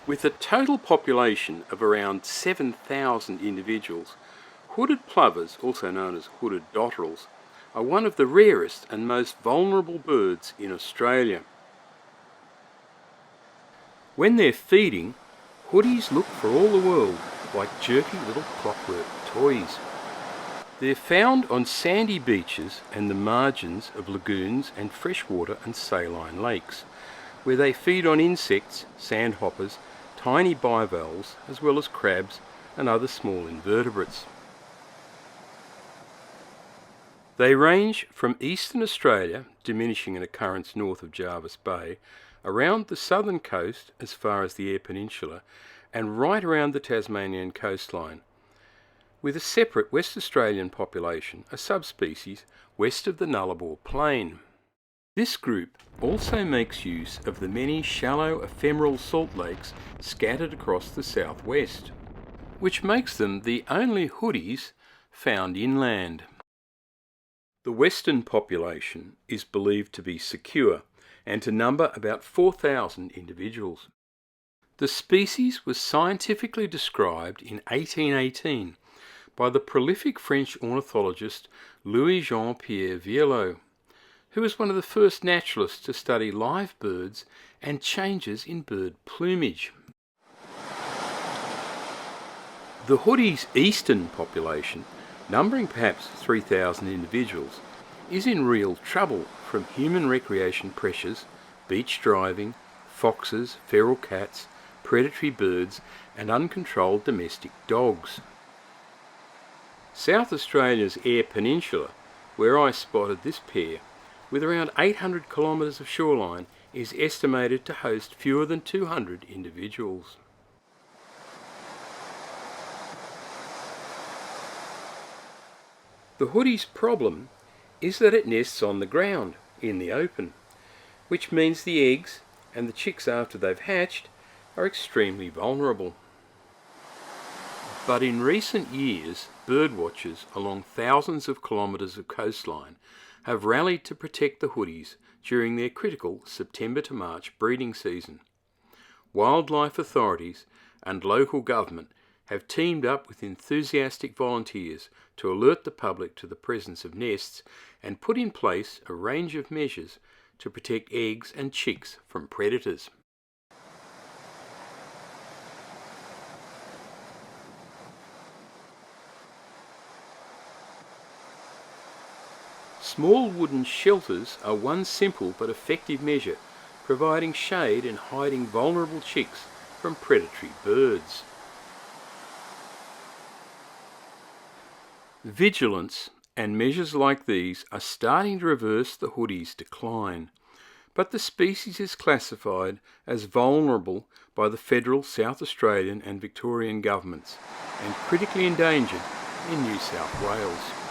With a total population of around 7,000 individuals, hooded plovers, also known as hooded dotterels, are one of the rarest and most vulnerable birds in Australia. When they're feeding, hoodies look for all the world like jerky little clockwork toys. They're found on sandy beaches and the margins of lagoons and freshwater and saline lakes, where they feed on insects, sandhoppers, tiny bivalves, as well as crabs and other small invertebrates. They range from eastern Australia, diminishing in occurrence north of Jervis Bay, around the southern coast as far as the Eyre Peninsula, and right around the Tasmanian coastline, with a separate West Australian population, a subspecies, west of the Nullarbor Plain. This group also makes use of the many shallow ephemeral salt lakes scattered across the southwest, which makes them the only hoodies found inland. The western population is believed to be secure and to number about 4,000 individuals. The species was scientifically described in 1818 by the prolific French ornithologist Louis-Jean-Pierre Vieillot, who was one of the first naturalists to study live birds and changes in bird plumage. The hoodie's eastern population, numbering perhaps 3,000 individuals, is in real trouble from human recreation pressures, beach driving, foxes, feral cats, predatory birds and uncontrolled domestic dogs. South Australia's Eyre Peninsula, where I spotted this pair, with around 800 kilometres of shoreline, is estimated to host fewer than 200 individuals. The hoodie's problem is that it nests on the ground, in the open, which means the eggs and the chicks after they've hatched are extremely vulnerable. But in recent years, birdwatchers along thousands of kilometres of coastline have rallied to protect the hoodies during their critical September to March breeding season. Wildlife authorities and local government have teamed up with enthusiastic volunteers to alert the public to the presence of nests and put in place a range of measures to protect eggs and chicks from predators. Small wooden shelters are one simple but effective measure, providing shade and hiding vulnerable chicks from predatory birds. Vigilance and measures like these are starting to reverse the hoodie's decline, but the species is classified as vulnerable by the federal, South Australian and Victorian governments and critically endangered in New South Wales.